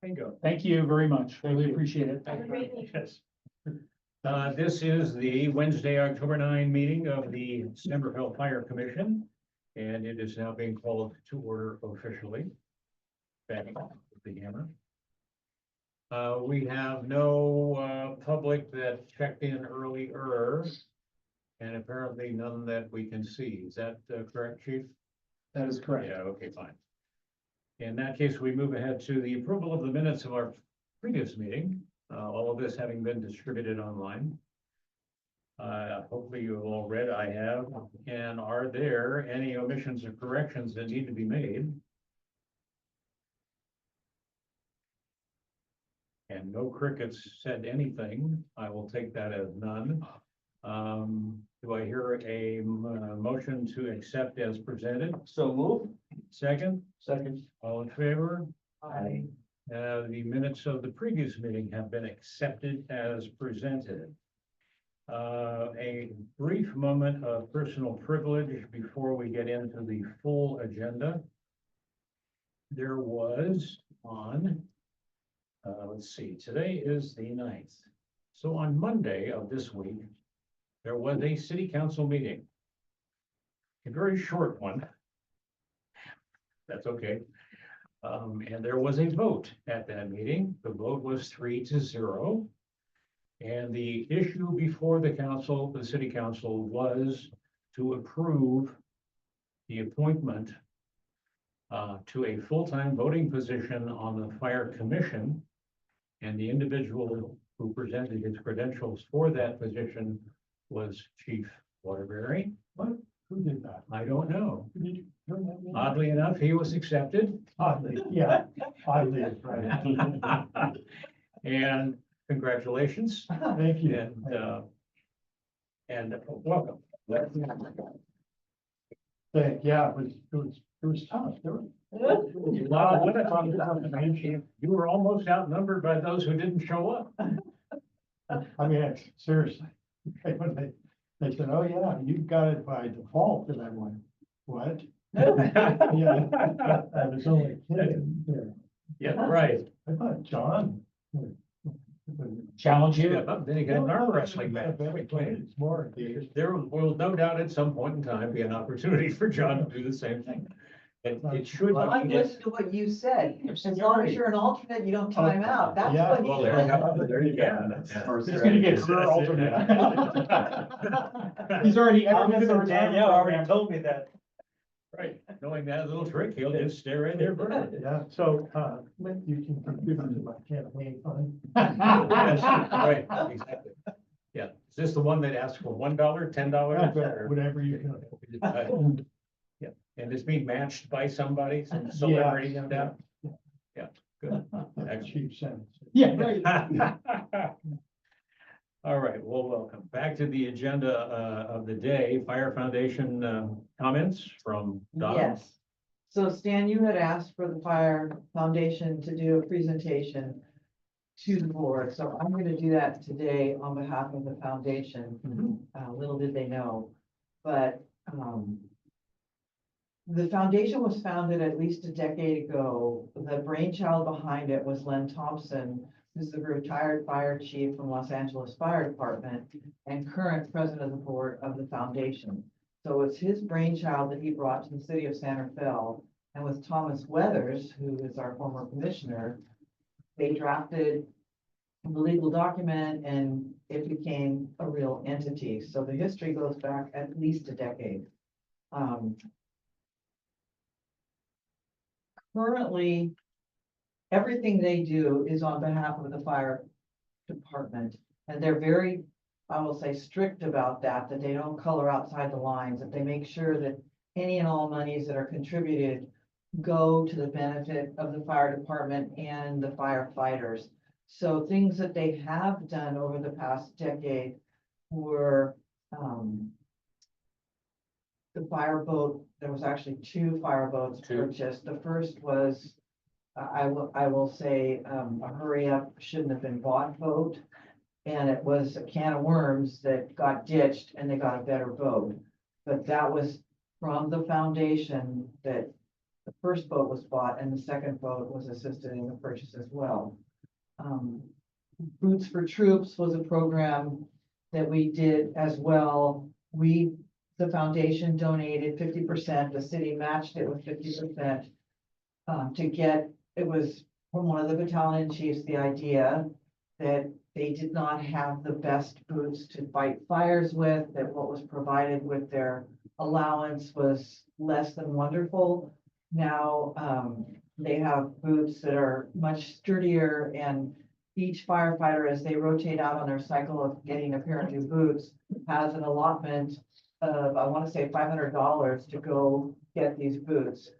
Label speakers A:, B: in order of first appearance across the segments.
A: Bingo.
B: Thank you very much. Really appreciate it.
C: Have a great evening.
A: Yes. This is the Wednesday, October 9 meeting of the Somerville Fire Commission, and it is now being called to order officially. Back with the hammer. We have no public that checked in earlier, and apparently none that we can see. Is that correct, Chief?
B: That is correct.
A: Yeah, okay, fine. In that case, we move ahead to the approval of the minutes of our previous meeting, all of this having been distributed online. Hopefully you have all read, I have, and are there any omissions or corrections that need to be made? And no crickets said anything. I will take that as none. Do I hear a motion to accept as presented?
D: So move.
A: Second,
D: Second.
A: all in favor?
D: Aye.
A: The minutes of the previous meeting have been accepted as presented. A brief moment of personal privilege before we get into the full agenda. There was on, let's see, today is the 9th. So on Monday of this week, there was a city council meeting. A very short one. That's okay. And there was a vote at that meeting. The vote was 3-0. And the issue before the council, the city council, was to approve the appointment to a full-time voting position on the fire commission. And the individual who presented his credentials for that position was Chief Waterbury.
B: What? Who did that?
A: I don't know.
B: Did you turn that in?
A: Oddly enough, he was accepted.
B: Oddly, yeah, oddly, is right.
A: And congratulations
B: Thank you.
A: and welcome.
B: Yeah, it was tough. There were-
A: Wow, what a fun. You were almost outnumbered by those who didn't show up.
B: I mean, seriously. When they said, oh yeah, you've got it by default, and I went, what? Yeah, I was only kidding there.
A: Yeah, right.
B: I thought John.
A: Challenge you. Then you got an arm wrestling match.
B: It's more.
A: There will no doubt at some point in time be an opportunity for John to do the same thing. It should.
C: Well, I listened to what you said. As long as you're an alternate, you don't time out. That's
B: Yeah.
C: what
A: Well,
C: he
A: there you
C: said.
A: go. There you go.
B: He's gonna get career alternate. He's already.
D: Danielle already told me that.
A: Right, knowing that little trick, he'll just stay right there. forever.
B: Yeah, so, you can contribute to my campaign fund.
A: Yes, right, exactly. Yeah, is this the one that asks for $1, $10?
B: Whatever you can.
A: Yeah, and it's being matched by somebody, some
B: Yeah.
A: celebrity, no doubt. Yeah, good.
B: That's cheap sense.
A: Yeah. All right, well, welcome back to the agenda of the day. Fire Foundation comments from Don.
C: Yes. So Stan, you had asked for the Fire Foundation to do a presentation to the board. So I'm going to do that today on behalf of the foundation.
A: Mhm.
C: Little did they know, but the foundation was founded at least a decade ago. The brainchild behind it was Len Thompson, who's the retired fire chief from Los Angeles Fire Department and current president of the board of the foundation. So it's his brainchild that he brought to the city of Santa Fe. And with Thomas Weathers, who is our former commissioner, they drafted the legal document and it became a real entity. So the history goes back at least a decade. Currently, everything they do is on behalf of the fire department, and they're very, I will say, strict about that they don't color outside the lines, that they make sure that any and all monies that are contributed go to the benefit of the fire department and the firefighters. So things that they have done over the past decade were, the fireboat, there was actually 2 fireboats purchased. The first was, I will say, a hurry up, shouldn't have been bought boat. And it was a can of worms that got ditched and they got a better boat. But that was from the foundation that the first boat was bought and the second boat was assisted in the purchase as well. Boots for Troops was a program that we did as well. The foundation donated 50%, the city matched it with 50%. It was from one of the battalion chiefs, the idea that they did not have the best boots to fight fires with, that what was provided with their allowance was less than wonderful. Now, they have boots that are much sturdier, and each firefighter, as they rotate out on their cycle of getting a pair of new boots, has an allotment of, I want to say $500 to go get these boots.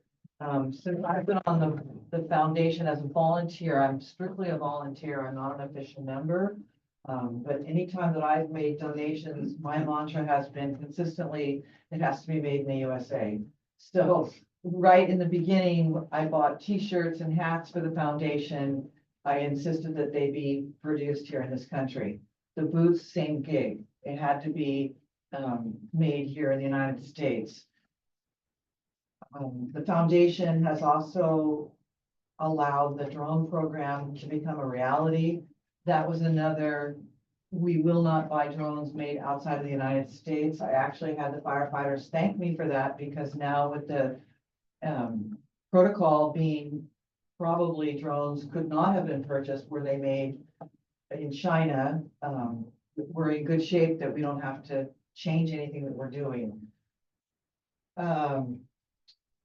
C: Since I've been on the foundation as a volunteer, I'm strictly a volunteer, I'm not an official member. But anytime that I've made donations, my mantra has been consistently, it has to be made in the USA. So right in the beginning, I bought T-shirts and hats for the foundation. I insisted that they be produced here in this country. The boots, same gig. It had to be made here in the United States. The foundation has also allowed the drone program to become a reality. That was another, we will not buy drones made outside of the United States. I actually had the firefighters thank me for that, because now with the protocol being probably drones could not have been purchased were they made in China. We're in good shape that we don't have to change anything that we're doing.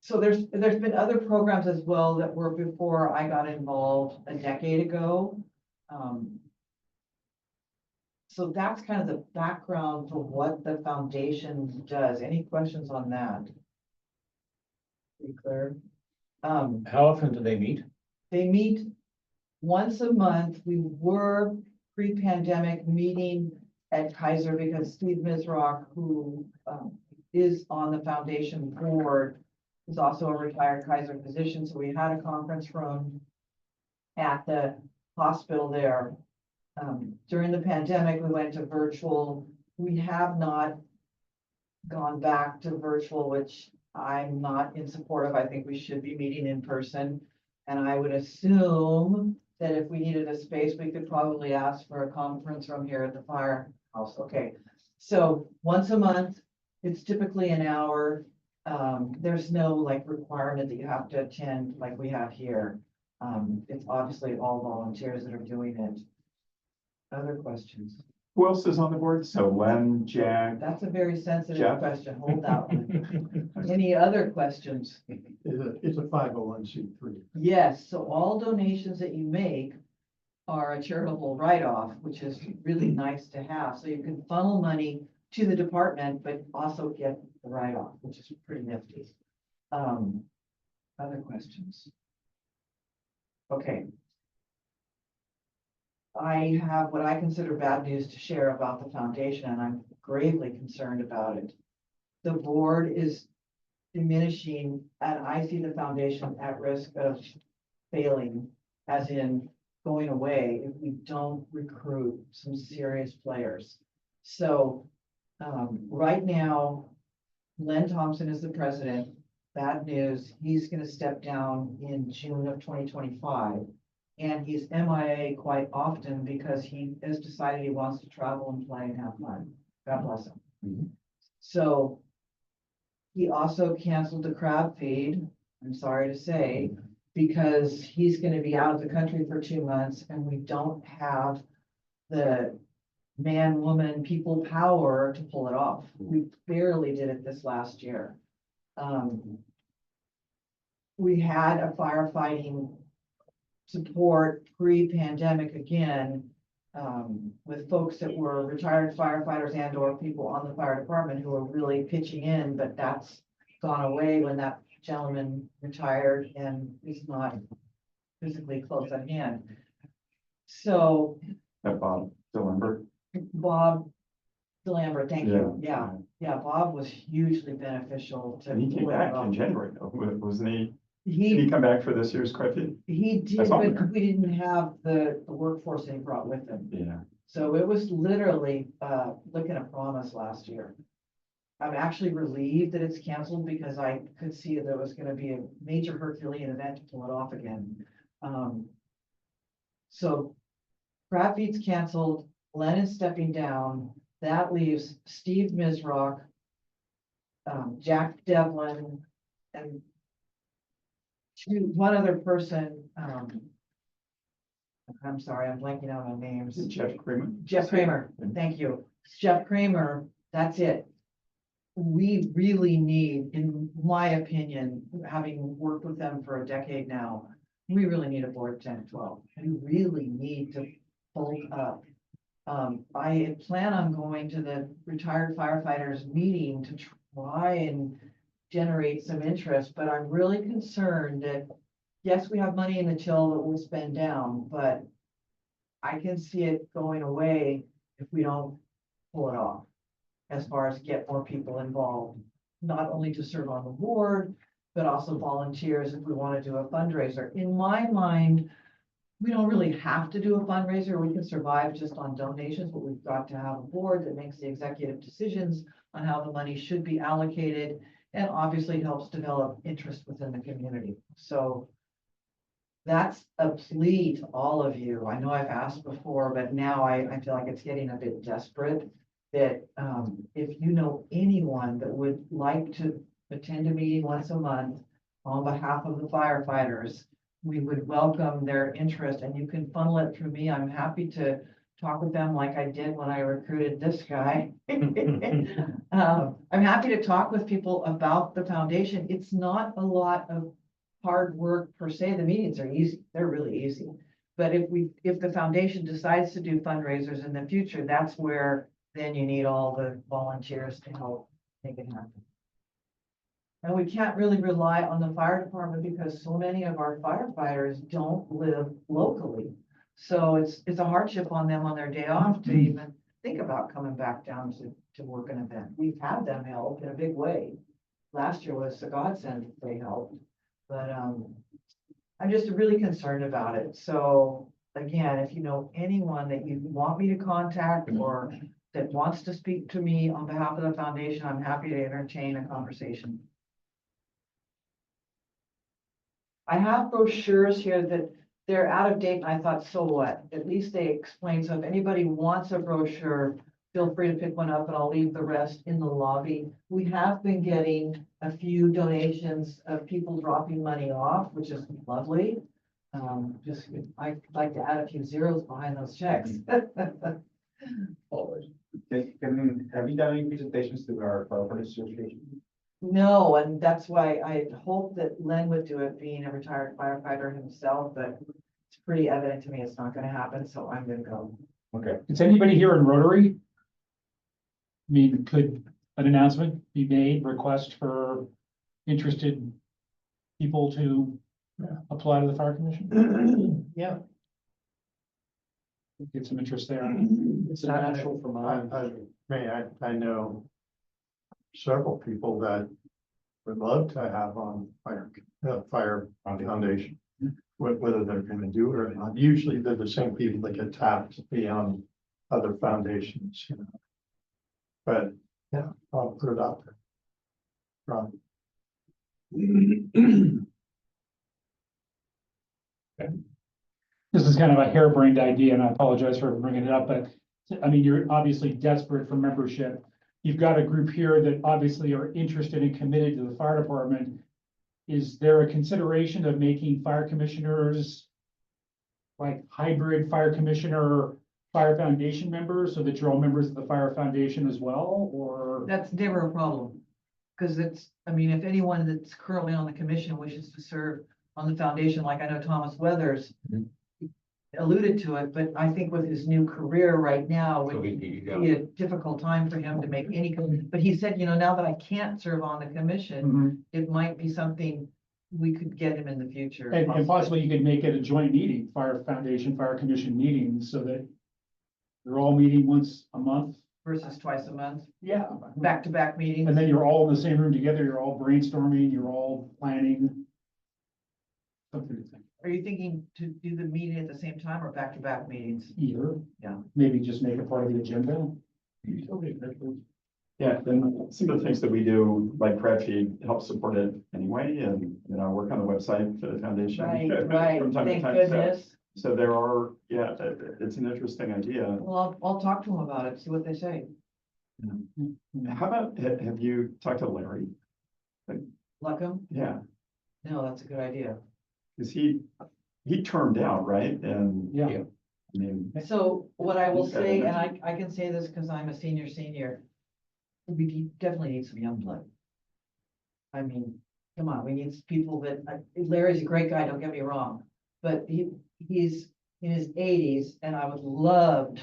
C: So there's been other programs as well that were before I got involved a decade ago. So that's kind of the background for what the foundation does. Any questions on that? Pretty clear.
A: How often do they meet?
C: They meet once a month. We were pre-pandemic meeting at Kaiser because Steve Mizrock, who is on the foundation board, is also a retired Kaiser physician. So we had a conference room at the hospital there. During the pandemic, we went to virtual. We have not gone back to virtual, which I'm not in support of. I think we should be meeting in person. And I would assume that if we needed a space, we could probably ask for a conference room here at the firehouse. Okay, so once a month, it's typically an hour. There's no like requirement that you have to attend like we have here. It's obviously all volunteers that are doing it. Other questions?
E: Who else is on the board? So Len, Jack,
C: That's a very sensitive
E: Jeff?
C: question. Hold that one. Any other questions?
B: It's a 501c3.
C: Yes, so all donations that you make are a charitable write-off, which is really nice to have. So you can funnel money to the department, but also get the write-off, which is pretty nifty. Other questions? Okay. I have what I consider bad news to share about the foundation, and I'm gravely concerned about it. The board is diminishing, and I see the foundation at risk of failing, as in going away, if we don't recruit some serious players. So right now, Len Thompson is the president. Bad news, he's going to step down in June of 2025. And he's MIA quite often because he has decided he wants to travel and play and have fun. God bless him.
E: Mm-hmm.
C: So he also canceled the crab feed, I'm sorry to say, because he's going to be out of the country for 2 months and we don't have the man, woman, people power to pull it off. We barely did it this last year. We had a firefighting support pre-pandemic again, with folks that were retired firefighters and or people on the fire department who were really pitching in, but that's gone away when that gentleman retired and is not physically close at hand. So
E: Bob Delamber.
C: Bob DeLambert, thank you.
E: Yeah.
C: Yeah, Bob was hugely beneficial to.
E: And he came
C: pull it
E: back
C: off.
E: in January, though, wasn't he? Did
C: He,
E: he come back for this year's crab feed?
C: he did,
E: That's all.
C: but we didn't have the workforce that he brought with him.
E: Yeah.
C: So it was literally, looking at promise last year. I'm actually relieved that it's canceled because I could see that there was gonna be a major Herculean event to pull it off again. So Crab Feet's canceled, Len is stepping down, that leaves Steve Mizrock, Jack Devlin, and one other person, I'm sorry, I'm blanking out on names.
E: Jeff Kramer.
C: Jeff Kramer, thank you. Jeff Kramer, that's it. We really need, in my opinion, having worked with them for a decade now, we really need a board of 10 to 12. We really need to hold up. I plan on going to the retired firefighters meeting to try and generate some interest, but I'm really concerned that, yes, we have money in the till that we'll spend down, but I can see it going away if we don't pull it off. As far as get more people involved, not only to serve on the board, but also volunteers if we want to do a fundraiser. In my mind, we don't really have to do a fundraiser. We can survive just on donations, but we've got to have a board that makes the executive decisions on how the money should be allocated and obviously helps develop interest within the community. So that's a plea to all of you. I know I've asked before, but now I feel like it's getting a bit desperate that if you know anyone that would like to attend a meeting once a month on behalf of the firefighters, we would welcome their interest, and you can funnel it through me. I'm happy to talk with them like I did when I recruited this guy. I'm happy to talk with people about the foundation. It's not a lot of hard work per se. The meetings are easy. They're really easy. But if the foundation decides to do fundraisers in the future, that's where then you need all the volunteers to help make it happen. And we can't really rely on the fire department because so many of our firefighters don't live locally. So it's a hardship on them on their day off to even think about coming back down to work an event. We've had them help in a big way. Last year was a godsend if they helped, but I'm just really concerned about it. So again, if you know anyone that you want me to contact or that wants to speak to me on behalf of the foundation, I'm happy to entertain a conversation. I have brochures here that they're out of date, and I thought, so what? At least they explain. So if anybody wants a brochure, feel free to pick one up and I'll leave the rest in the lobby. We have been getting a few donations of people dropping money off, which is lovely. I'd like to add a few zeros behind those checks.
F: Always. Have you done any presentations to our firefighters association?
C: No, and that's why I hope that Len would do it, being a retired firefighter himself, but it's pretty evident to me it's not gonna happen, so I'm gonna go.
F: Okay.
D: Is anybody here in Rotary? I mean, could an announcement be made, request for interested people to apply to the fire commission?
B: Yeah.
D: Get some interest there.
B: It's natural for mine. I know several people that would love to have on fire foundation, whether they're gonna do it or not. Usually they're the same people that get tapped to be on other foundations, you know. But yeah, I'll put it out there. Right.
D: This is kind of a harebrained idea, and I apologize for bringing it up, but I mean, you're obviously desperate for membership. You've got a group here that obviously are interested and committed to the fire department. Is there a consideration of making fire commissioners like hybrid fire commissioner, fire foundation members, so that you're all members of the fire foundation as well, or?
C: That's never a problem. Cause I mean, if anyone that's currently on the commission wishes to serve on the foundation, like I know Thomas Weathers alluded to it, but I think with his new career right now, would be a difficult time for him to make any, but he said, you know, now that I can't serve on the commission, it might be something we could get him in the future.
D: And possibly you could make it a joint meeting, fire foundation, fire commission meetings, so that you're all meeting once a month.
C: Versus twice a month,
D: Yeah.
C: back-to-back meetings.
D: And then you're all in the same room together, you're all brainstorming, you're all planning. Something to think.
C: Are you thinking to do the meeting at the same time or back-to-back meetings?
D: Either.
C: Yeah.
D: Maybe just make it part of the agenda.
E: Yeah, and some of the things that we do, like Crab Feed, help support it anyway, and, work on the website for the foundation.
C: Right,
E: from time to
C: thank
E: time. So-
C: goodness.
E: So there are, yeah, it's an interesting idea.
C: Well, I'll talk to them about it, see what they say.
E: How about, have you talked to Larry?
C: Luckham?
E: Yeah,
C: No, that's a good idea.
E: because he turned out, right? And,
D: Yeah.
E: I mean,
C: So what I will
E: He's got
C: say, and
E: energy.
C: I can say this because I'm a senior, we definitely need some young blood. I mean, come on, we need people that, Larry's a great guy, don't get me wrong, but he's in his eighties and I would love,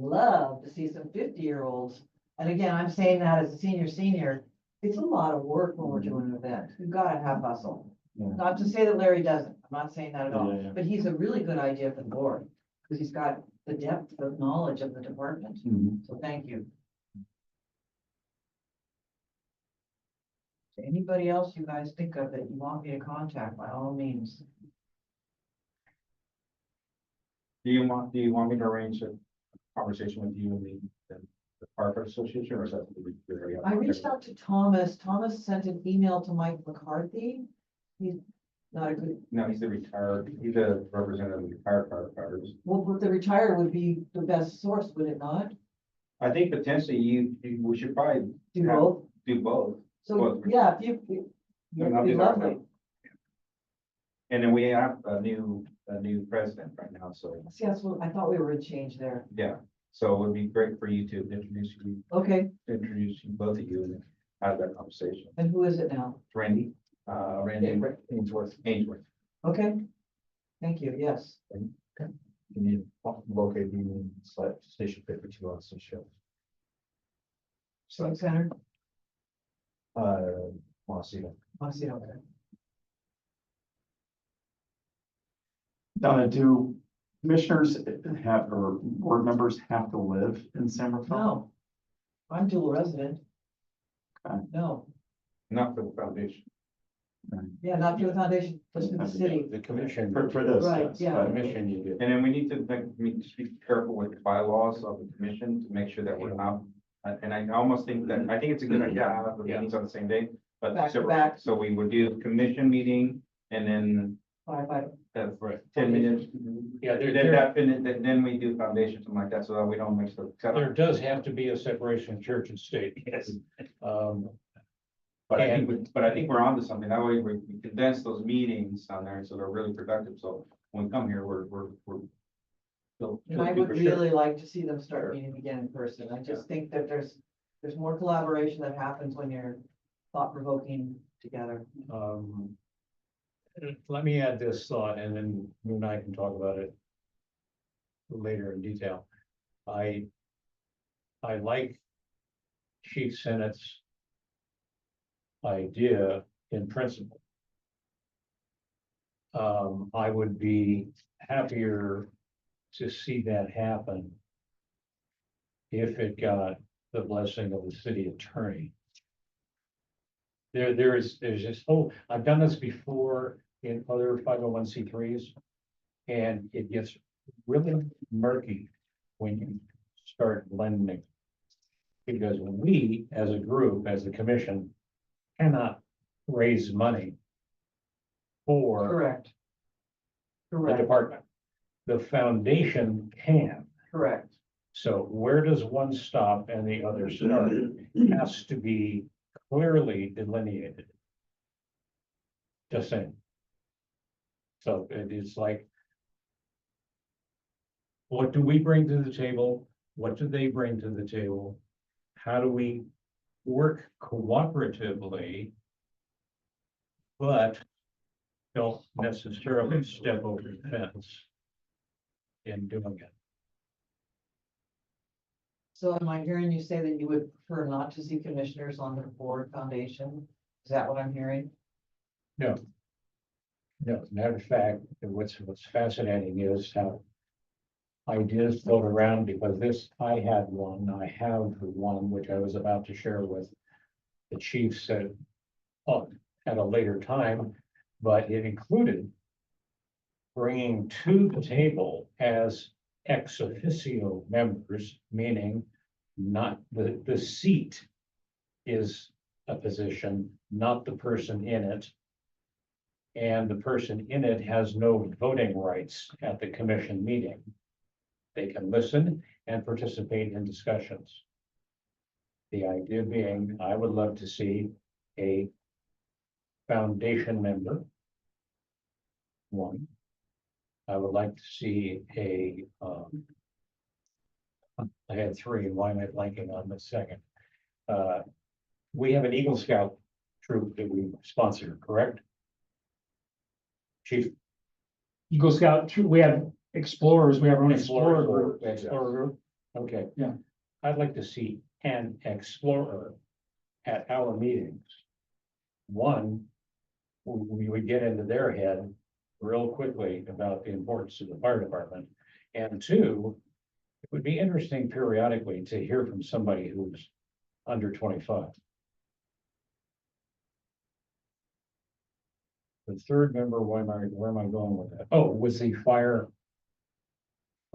C: love to see some 50-year-olds. And again, I'm saying that as a senior, it's a lot of work when we're doing an event. We've got to have hustle.
E: Yeah.
C: Not to say that Larry doesn't, I'm not saying that at
E: Yeah,
C: all,
E: yeah.
C: but he's a really good idea for the board. Because he's got the depth of knowledge of the department.
E: mhm.
C: So thank you. Anybody else you guys think of that you want me to contact, by all means.
F: Do you want me to arrange a conversation with you and the Parker Association, or is that?
C: I reached out to Thomas. Thomas sent an email to Mike McCarthy. He's not a good,
F: No, he's a representative of the retired firefighters.
C: well, but the retired would be the best source, would it not?
F: I think potentially we should probably
C: Do
F: Yeah.
C: both.
F: do both.
C: So,
F: Both.
C: yeah, if
F: And I'll
C: it'd be
F: do that
C: lovely.
F: one. And then we have a new president right now, so,
C: See, that's what, I thought we were in change there.
F: yeah. So it would be great for you to
C: Okay,
F: introduce both of you and have that conversation.
C: and who is it now?
F: Randy Ainsworth.
C: Okay. Thank you, yes.
F: Can you locate me in station 52 on some show?
C: Civic Center.
F: Montecito.
C: I see, okay.
E: Donna, do commissioners have, or board members have to live in San Rafael?
C: No. I'm dual resident.
E: Okay.
C: No,
F: Not for the foundation.
C: yeah, not for the foundation, just for the city.
A: The commission.
E: For this.
C: Right,
E: yes,
C: yeah.
E: but-
A: Commission you do.
F: And then we need to just be careful with the bylaws of the commission to make sure that we're not. And I almost think that, I think it's a good idea to have the meetings on the same day, but.
C: Back to
F: so-
C: back.
F: So we would do commission meeting and then.
C: Firefighter.
A: Right.
F: 10 minutes.
A: Yeah,
F: Then we do foundation, something like that, so that we don't mix the.
A: There does have to be a separation of church and state.
F: Yes.
A: Um,
F: But I think we're onto something. That way we condense those meetings down there, so they're really productive. So when we come here, we're.
C: And I would really like to see them start meeting again in person. I just think that there's more collaboration that happens when you're thought provoking together.
A: Let me add this thought and then you and I can talk about it later in detail. I like Chief Senate's idea in principle. I would be happier to see that happen if it got the blessing of the city attorney. There's this, I've done this before in other 501c3s. And it gets really murky when you start blending. Because we, as a group, as a commission, cannot raise money for
C: Correct.
A: the
C: Correct,
A: department. The foundation can.
C: correct.
A: So where does one stop and the other start? Has to be clearly delineated. Just saying. So it's like, what do we bring to the table? What do they bring to the table? How do we work cooperatively? But don't necessarily step over the fence in doing it.
C: So am I hearing you say that you would prefer not to see commissioners on the board foundation? Is that what I'm hearing?
A: No. No, as a matter of fact, what's fascinating is how ideas float around, because I have one, which I was about to share with the chief said, at a later time, but it included bringing to the table as ex officio members, meaning not the seat is a position, not the person in it. And the person in it has no voting rights at the commission meeting. They can listen and participate in discussions. The idea being, I would love to see a foundation member. One. I would like to see I had three, why am I blanking on the second? We have an Eagle Scout troop that we sponsor, correct? Chief?
D: Eagle Scout, we have explorers, we have our own explorer group.
A: Explorer group, okay.
D: Yeah.
A: I'd like to see an explorer at our meetings. One, we would get into their head real quickly about the importance of the fire department. And two, it would be interesting periodically to hear from somebody who's under 25. The third member, where am I going with that? Oh, was the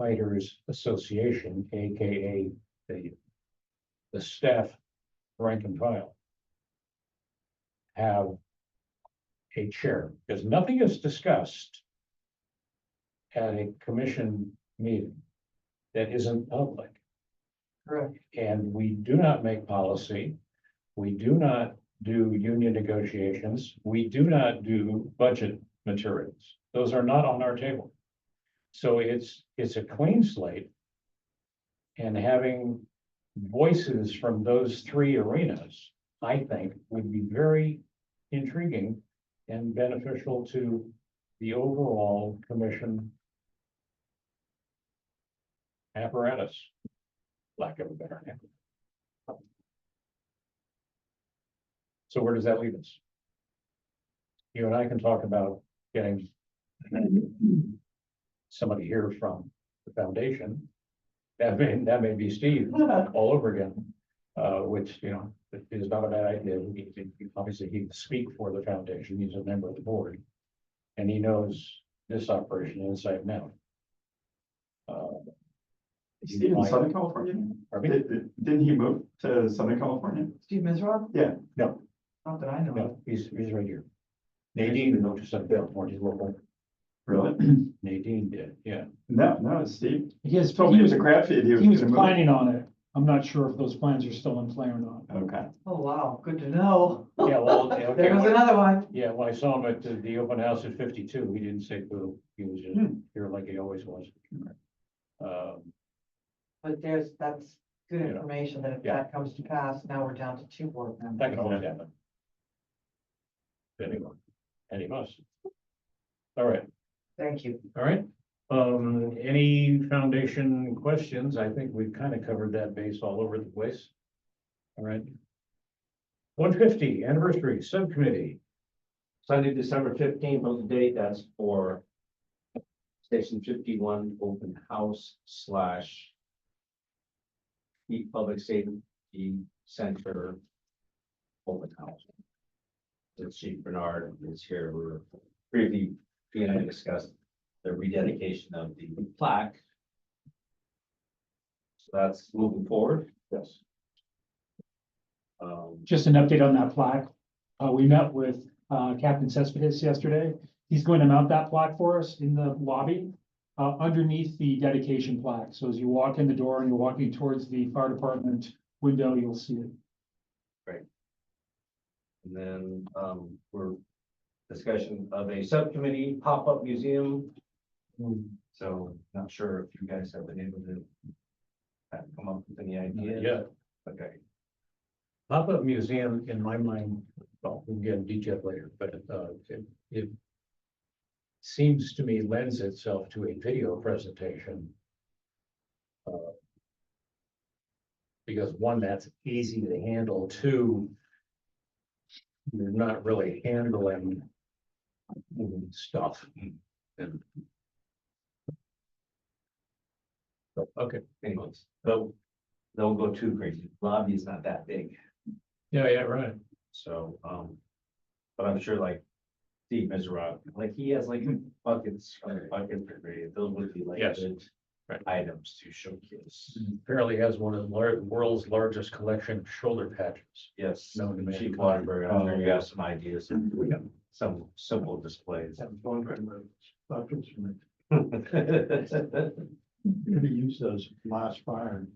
A: Firefighters Association, AKA the staff rank and file. Have a chair, because nothing is discussed at a commission meeting that isn't public.
C: Correct.
A: And we do not make policy. We do not do union negotiations. We do not do budget materials. Those are not on our table. So it's a clean slate. And having voices from those three arenas, I think, would be very intriguing and beneficial to the overall commission apparatus, lack of a better name. So where does that leave us? You and I can talk about getting somebody here from the foundation. That may be Steve all over again, which, you know, is not a bad idea. Obviously, he can speak for the foundation. He's a member of the board. And he knows this operation inside and out.
E: Steve in Southern California? Didn't he move to Southern California?
C: Steve Mizrock?
E: Yeah.
A: No,
C: Not that I know.
A: no, he's right here. Nadine moved to Southern California, he's local.
E: Really?
A: Nadine did, yeah.
E: No, Steve
D: He has,
E: told me it was a crap feed.
D: he was
E: gonna move.
D: planning on it. I'm not sure if those plans are still in play or not.
E: Okay.
C: Oh, wow, good to know.
A: Yeah, well, okay,
C: There was another one.
A: yeah, when I saw him at the open house at 52, he didn't say boo, he was just here like he always was.
C: But that's good
A: You know,
C: information that if
A: yeah.
C: that comes to pass, now we're down to 2 board
A: That
C: members.
A: can always happen. Anyone, any of us. All right,
C: Thank you.
A: all right. Any foundation questions? I think we've kind of covered that base all over the place. All right. 150 anniversary subcommittee.
G: Sunday, December 15th was the date. That's for Station 51 open house / public safety center open house. So Chief Bernard is here. We're briefly going to discuss the rededication of the plaque. So that's moving forward. Yes.
D: Just an update on that plaque. We met with Captain Cespedes yesterday. He's going to mount that plaque for us in the lobby underneath the dedication plaque. So as you walk in the door and you're walking towards the fire department window, you'll see it.
G: And then we're discussion of a subcommittee pop-up museum. So not sure if you guys have been able to come up with any ideas.
A: Yeah,
G: Okay.
A: pop-up museum in my mind, well, we can get in detail later, but it seems to me lends itself to a video presentation. Because one, that's easy to handle, two, you're not really handling stuff. And so, okay,
G: Anyways, they'll go too crazy. Lobby is not that big.
A: yeah, right.
G: So, but I'm sure like Steve Mizrock, like he has like buckets, for grade. Those would be like
A: Yes.
G: good. items to showcase.
A: Apparently has one of the world's largest collection of shoulder patches.
G: Yes,
A: No demand.
G: Chief Waterbury, I'm sure you have some ideas and we got some simple displays.
B: Buckets from it. Could have used those last fire.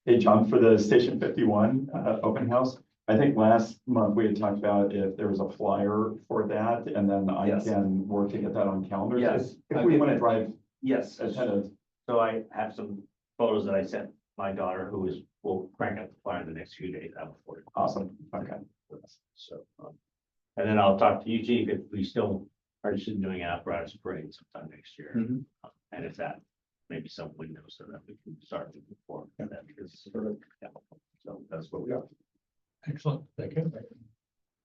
E: Hey, John, for the Station 51 open house, I think last month we had talked about if there was a flyer for that, and then I
G: Yes.
E: can work to get that on calendars.
G: Yes.
E: If we want to drive
G: Yes,
E: ahead of,
G: so I have some photos that I sent my daughter who will crank up the flyer in the next few days. I'm for it.
E: awesome, okay.
G: So, and then I'll talk to you, Chief, if we still are interested in doing an apparatus parade sometime next year.
E: Mhm.
G: And if that, maybe some windows so that we can start looking for that, because, yeah, so that's what we are.
A: Excellent, thank you.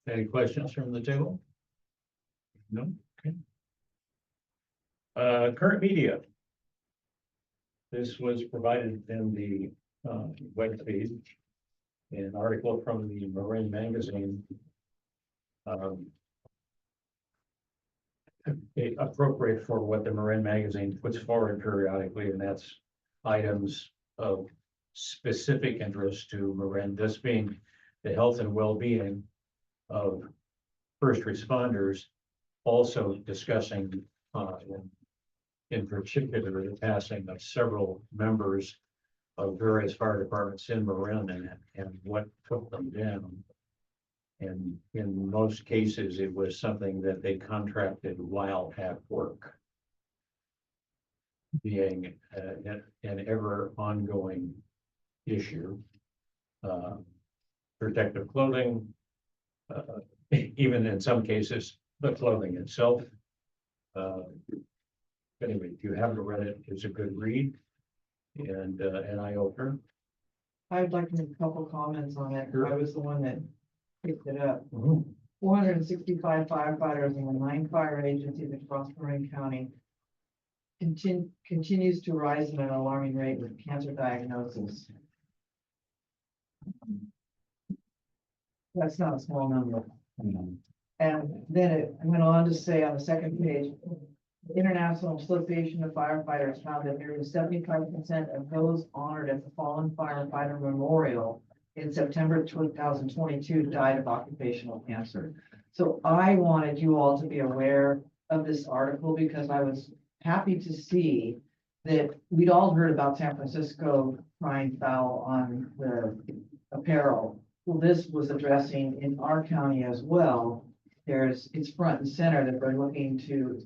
A: Any questions from the table? No, okay. Current media. This was provided in the web feed. An article from the Marin Magazine. Appropriate for what the Marin Magazine puts forward periodically, and that's items of specific interest to Marin, this being the health and well-being of first responders, also discussing in particular the passing of several members of various fire departments in Marin and what took them down. And in most cases, it was something that they contracted while at work, being an ever ongoing issue. Protective clothing, even in some cases, the clothing itself. Anyway, if you haven't read it, it's a good read and an eye opener.
C: I'd like to make a couple comments on it. I was the one that picked it up.
A: Mhm.
C: 465 firefighters in the 9 fire agencies across Marin County continues to rise at an alarming rate with cancer diagnosis. That's not a small number. And then it went on to say on the second page, the International Association of Firefighters found that nearly 75% of those honored at the Fallen Firefighter Memorial in September 2022 died of occupational cancer. So I wanted you all to be aware of this article because I was happy to see that we'd all heard about San Francisco crying foul on the apparel. Well, this was addressing in our county as well. It's front and center that they're looking to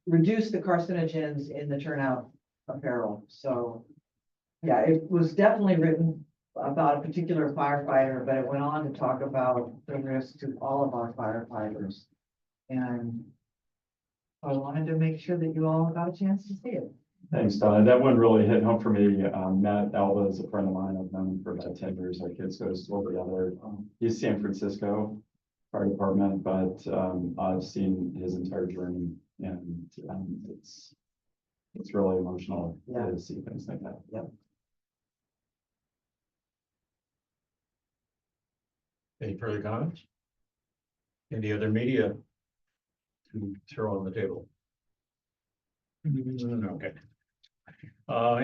C: reduce the carcinogens in the turnout apparel. So yeah, it was definitely written about a particular firefighter, but it went on to talk about the risk to all of our firefighters. And I wanted to make sure that you all got a chance to see it.
E: Thanks, Donna. That one really hit home for me. Matt Alba is a friend of mine. I've known him for about 10 years. Our kids go to school together. He's San Francisco Fire Department, but I've seen his entire journey and it's really emotional
C: Yeah.
E: to see things like that.
C: Yep.
A: Any further comments? Any other media to throw on the table? Okay.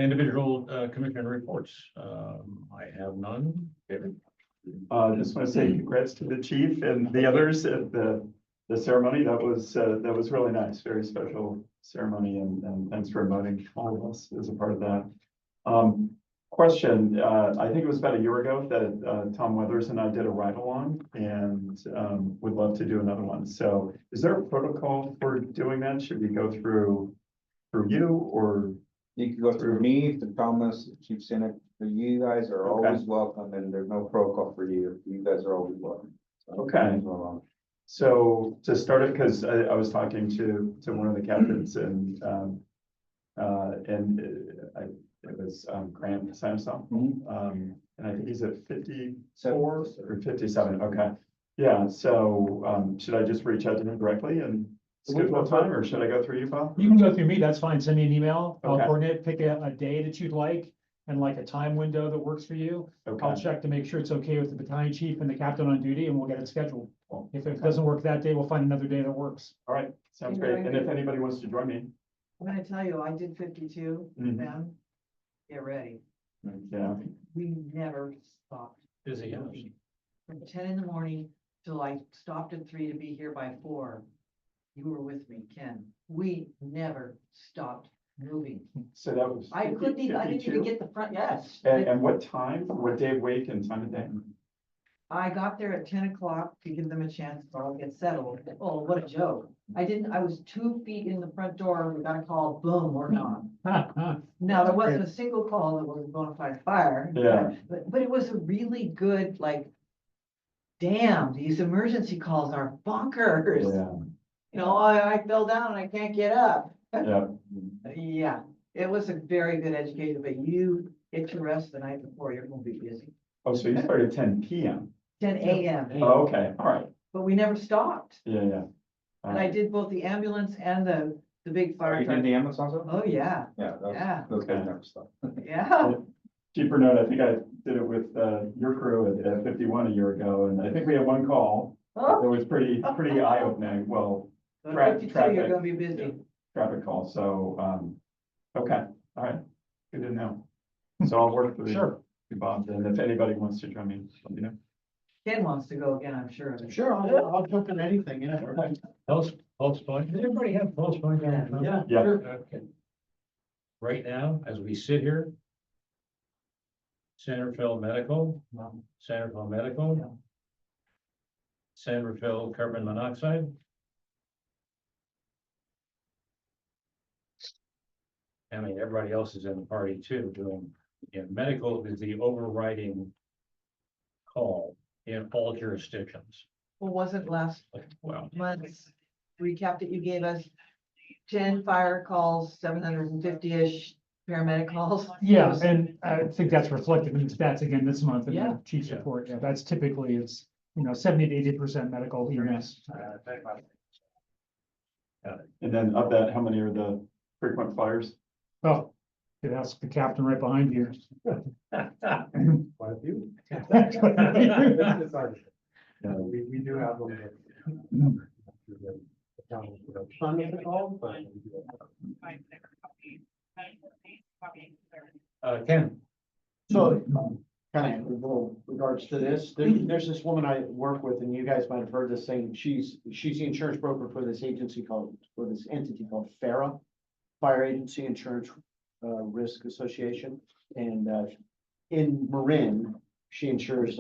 A: Individual commission reports. I have none. David?
E: Just want to say congrats to the chief and the others at the ceremony. That was really nice, very special ceremony, and thanks for inviting all of us as a part of that. Question, I think it was about a year ago that Tom Weathers and I did a ride along and would love to do another one. So is there a protocol for doing that? Should we go through you or?
F: You can go through me, the Thomas, Chief Senate, you guys are always welcome, and there's no protocol for you. You guys are always welcome.
E: Okay. So to start it, because I was talking to one of the captains and it was Grant Samson. And I think he's at 54 or 57. Okay. Yeah. So should I just reach out to him directly and schedule a time, or should I go through you, Bob?
D: You can go through me, that's fine. Send me an email. I'll
E: Okay.
D: coordinate, pick a day that you'd like and like a time window that works for you. I'll
E: Okay.
D: check to make sure it's okay with the battalion chief and the captain on duty and we'll get it scheduled. If it doesn't work that day, we'll find another day that works.
E: All right, sounds great. And if anybody wants to join me,
C: I'm gonna tell you, I did 52
E: Mhm.
C: with them. Get ready.
E: yeah,
C: We never stopped.
A: Busy hours.
C: From 10 in the morning till I stopped at 3 to be here by 4. You were with me, Ken. We never stopped moving.
E: so that was.
C: I didn't even
E: 52?
C: get the front, yes.
E: And what time, what day of week and time of day?
C: I got there at 10 o'clock to give them a chance to all get settled. Oh, what a joke. I was 2 feet in the front door. We got a call, boom, we're gone. Now, there wasn't a single call that was a bona fide fire.
E: Yeah.
C: But it was a really good, like, damn, these emergency calls are bonkers.
E: Yeah,
C: You know, I fell down and I can't get up.
E: yeah,
C: Yeah, it was a very good education, but you get your rest the night before, you're gonna be busy.
E: oh, so you started 10 PM?
C: 10 AM,
E: Oh, okay, all right,
C: but we never stopped.
E: yeah.
C: And I did both the ambulance and the big fire
F: Are you
C: truck.
F: in the ambulance also?
C: Oh, yeah,
F: Yeah.
C: Yeah.
F: Those guys never stop.
C: yeah.
E: Cheaper note, I think I did it with, your crew at 51 a year ago, and I think we had one call that
C: Oh,
E: was pretty eye-opening, well,
C: so
E: Tra-
C: 52, you're
E: traffic.
C: gonna be busy.
E: traffic call, so, okay, all right, good to know. So I'll work through.
D: Sure.
E: Bob, and if anybody wants to join me, let me know.
C: Ken wants to go again, I'm sure. of it.
B: Sure, I'll jump in anything, yeah.
A: Pulse point, does everybody have pulse point? down?
B: Yeah.
E: Yeah.
A: Okay. Right now, as we sit here. Centerville Medical, Centerville carbon monoxide. I mean, everybody else is in the party too, doing, medical is the overriding call in all jurisdictions.
C: Well, wasn't last
A: Well,
C: month's recap that you gave us 10 fire calls, 750-ish paramedic calls?
D: Yeah, and I think that's reflected in the stats again this month in
C: Yeah.
D: the chief's
A: Yeah.
D: report. Yeah, that's typically it's, 70 to 80% medical EMS.
E: And then of that, how many are the frequent flyers?
D: Well, you could ask the captain right behind you.
B: Quite a few.
E: Yeah.
B: We do have them. Some of the calls, but.
A: Ken,
H: So, kind of little regards to this, there's this woman I work with, and you guys might have heard this thing, she's the insurance broker for this entity called FARA, Fire Agency Insurance Risk Association, and in Marin, she insures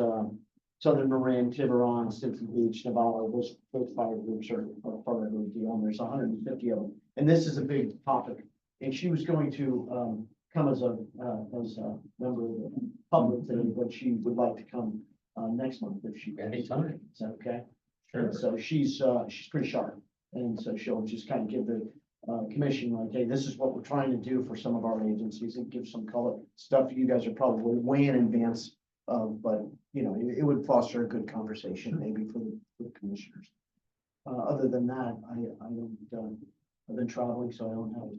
H: Southern Marin, Tiburon, Stimson Beach, Navarro, those fire groups are part of the deal, and there's 150 of them, and this is a big topic, and she was going to come as a member of the public today, but she would like to come next month if she.
A: Anytime.
H: Is that okay?
A: sure.
H: And so she's pretty sharp, and so she'll just kind of give the commission like, hey, this is what we're trying to do for some of our agencies, and give some color stuff you guys are probably way in advance of, but it would foster a good conversation maybe for the commissioners. Other than that, I don't, I've been traveling, so I don't have.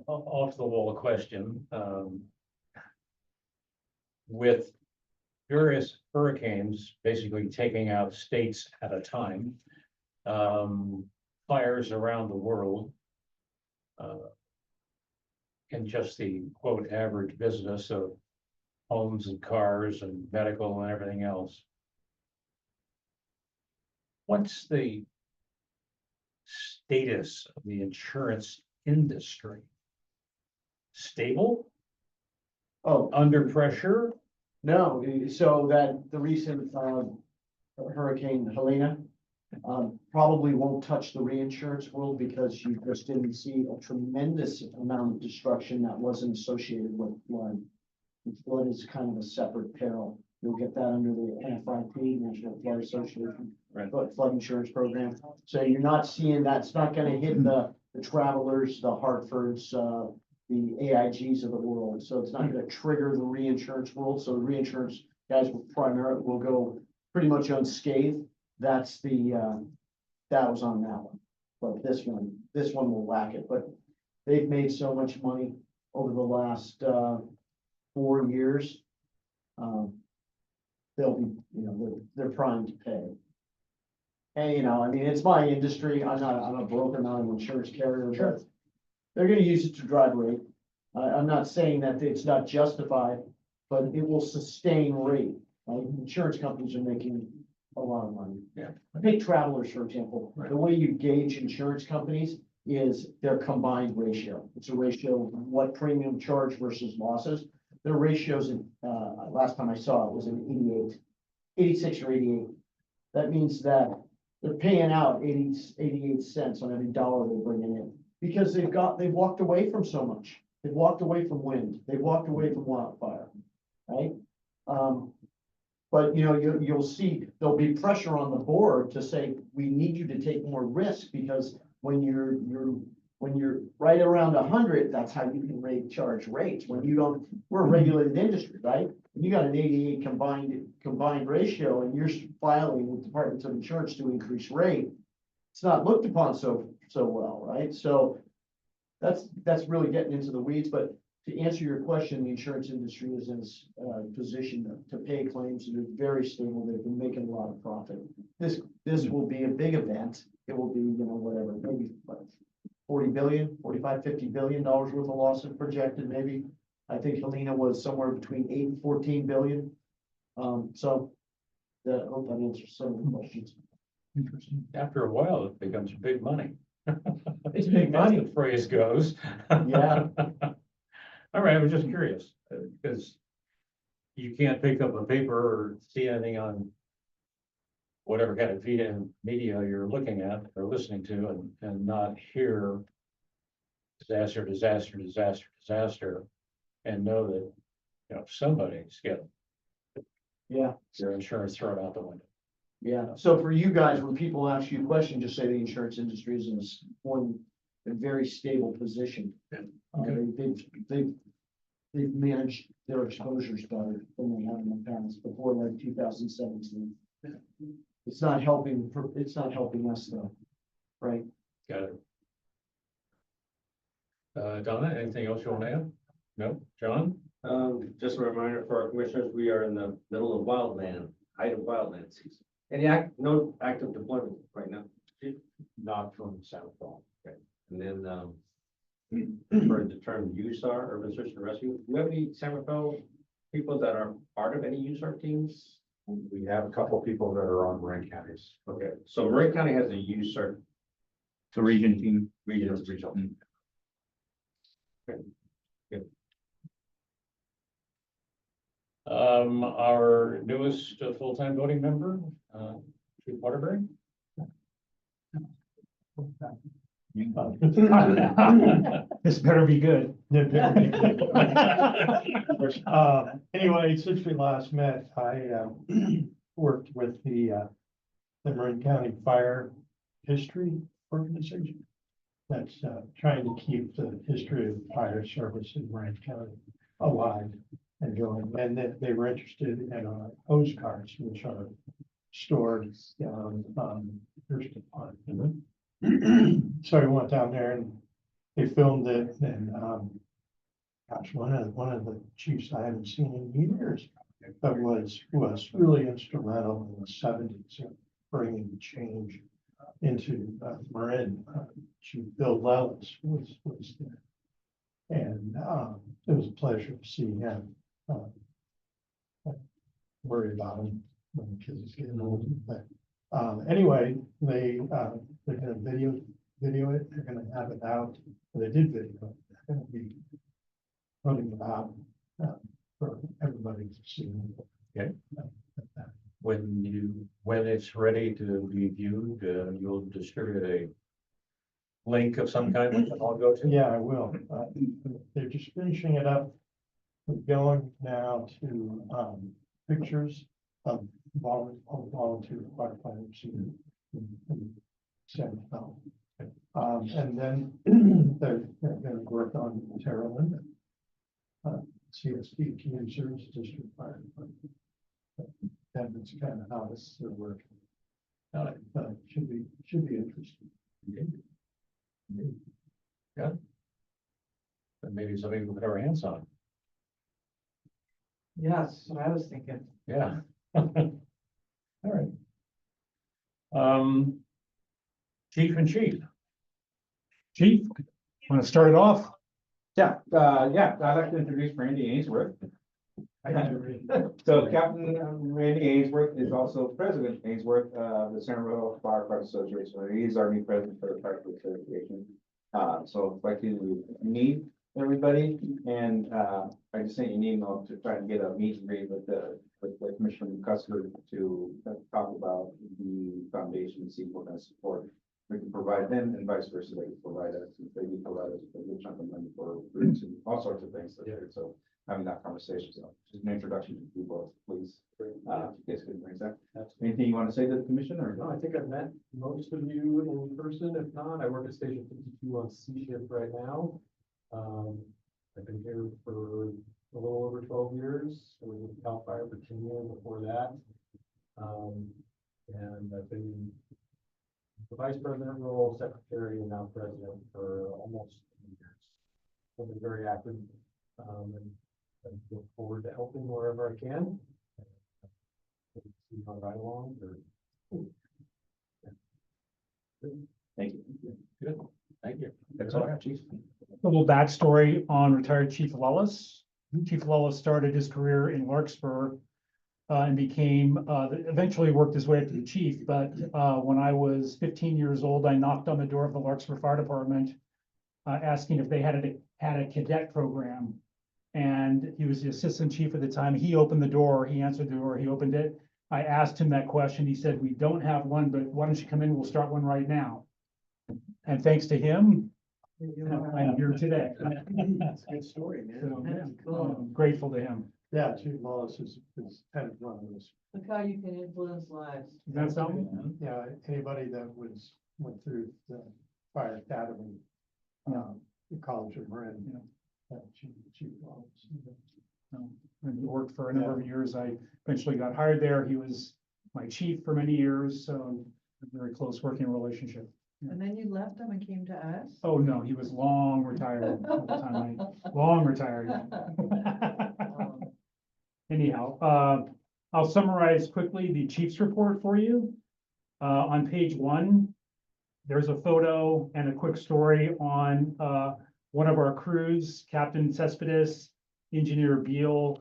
A: Off the wall question, with various hurricanes basically taking out states at a time, fires around the world, and just the quote average business of homes and cars and medical and everything else. What's the status of the insurance industry? Stable,
H: Oh,
A: under pressure?
H: no, so that the recent Hurricane Helena probably won't touch the reinsurance world because you just didn't see a tremendous amount of destruction that wasn't associated with flood. And flood is kind of a separate peril. You'll get that under the NFIP, National Flood Association,
A: Right.
H: flood insurance program. So you're not seeing that. It's not going to hit the Travelers, the Hartfords, the AIGs of the world. So it's not going to trigger the reinsurance world. So the reinsurance guys will go pretty much unscathed. That's that was on that one. But this one will whack it. But they've made so much money over the last 4 years. they'll be, they're trying to pay. And, I mean, it's my industry. I'm a broker, not an insurance carrier, but they're gonna use it to drive rate. I'm not saying that it's not justified, but it will sustain rate. Right? Insurance companies are making a lot of money.
A: Yeah.
H: Take Travelers, for example. The way you gauge insurance companies is their combined ratio. It's a ratio of what premium charge versus losses. Their ratios, last time I saw it was an 86 or 88. That means that they're paying out 88 cents on every dollar they're bringing in. Because they've walked away from so much. They've walked away from wind. They've walked away from wildfire, right? But you'll see there'll be pressure on the board to say, we need you to take more risk because when you're right around 100, that's how you can charge rates. When you don't, we're a regulated industry, right? When you got an 88 combined ratio and you're filing with departments of insurance to increase rate, it's not looked upon so well, right? So that's really getting into the weeds, but to answer your question, the insurance industry is in a position to pay claims and they're very stable. They've been making a lot of profit. This will be a big event. It will be, whatever, maybe 40 billion, 45, 50 billion dollars worth of losses projected, maybe. I think Helena was somewhere between 8 and 14 billion. So I hope that answers some of the questions.
D: Interesting.
A: After a while, it becomes big money.
H: It's big
A: As
H: money.
A: the phrase goes.
H: Yeah.
A: All right, I was just curious, because you can't pick up a paper or see anything on whatever kind of media you're looking at or listening to and not hear disaster, disaster, disaster, disaster, and know that, somebody's getting
H: Yeah.
A: their insurance thrown out the window.
H: Yeah, so for you guys, when people ask you a question, just say the insurance industry is in a very stable position. They've managed their exposures better than they have in the past, before like 2017. It's not helping us though, right?
A: Got it. Donna, anything else you want to add? No, John?
G: Just a reminder for our commissioners, we are in the middle of height of wildland season. No active deployment right now.
A: Not from South Fall.
G: And then, for the term USAR, Urban Search and Rescue, do we have any San Rafael people that are part of any USAR teams?
I: We have a couple of people that are on Marin counties.
G: Okay, so Marin County has a USAR.
F: The region team.
G: Regional.
A: Our newest full-time voting member, Chief Waterbury.
D: This better be good.
B: Anyway, since we last met, I worked with the Marin County Fire History Organization. That's trying to keep the history of fire service in Marin County alive and going. And they were interested in our postcards, which are stored down Thurston Park. So we went down there and they filmed it, and gosh, one of the chiefs I haven't seen in years that was really instrumental in the 70s in bringing change into Marin. Chief Bill Lellis was there, and it was a pleasure to see him. Worry about him when the kids getting older, but anyway, they're gonna video it. They're gonna have it out. They did video it. They're gonna be putting it out for everybody to see.
A: Okay. When it's ready to be viewed, you'll distribute a link of some kind we can all go to?
B: Yeah, I will. They're just finishing it up. We're going now to pictures of volunteer firefighters in San Rafael. And then they're gonna work on Terra Limit. CSD, Community Service District Fire Department. That's kind of how this is working. Should be interesting.
A: Yeah. But maybe something we can put our hands on.
C: Yes, what I was thinking.
A: Yeah. All right. Chief and chief.
D: Chief, want to start it off?
F: Yeah, I'd like to introduce Randy Ainsworth. So Captain Randy Ainsworth is also President Ainsworth, the Centerville Firefighter Association. He's our new president for the Fire Association. So I'd like to meet everybody, and I just sent you an email to try and get a meet and greet with Commissioner Custer to talk about the foundation and see what kind of support we can provide them, and vice versa, they can provide us, if they can provide us a good chunk of money for routes and all sorts of things. So having that conversation, so just an introduction to you both, please. If you guys could bring that. Anything you want to say to the commission, or?
J: No, I think I've met most of you in person. If not, I work at Station 52 on C shift right now. I've been here for a little over 12 years. I was with Cal Fire for 10 years before that. And I've been in the vice president role, secretary, and now president for almost 2 years. I've been very active, and I look forward to helping wherever I can. See how right along, or
F: Thank you.
A: Good, thank you. That's all I have, chief.
D: A little backstory on retired Chief Lellis. Chief Lellis started his career in Larkspur and became, eventually worked his way up to the chief. But when I was 15 years old, I knocked on the door of the Larkspur Fire Department asking if they had a cadet program. And he was the assistant chief at the time. He opened the door, he answered the door, he opened it. I asked him that question. He said, "We don't have one, but why don't you come in? We'll start one right now." And thanks to him, I'm here today.
B: That's a good story, man.
D: So,
C: That's cool.
D: I'm grateful to him.
B: Yeah, Chief Wallace is kind of one of those,
C: Look how you can influence lives.
D: Is that something?
B: yeah, anybody that went through the fire academy, the College of Marin, Chief Wallace.
D: And he worked for a number of years. I eventually got hired there. He was my chief for many years, so a very close working relationship.
C: And then you left them and came to us?
D: Oh, no, he was long retired by the time long retired. Anyhow, I'll summarize quickly the chief's report for you. On page 1, there's a photo and a quick story on one of our crews, Captain Cespedes, Engineer Beal,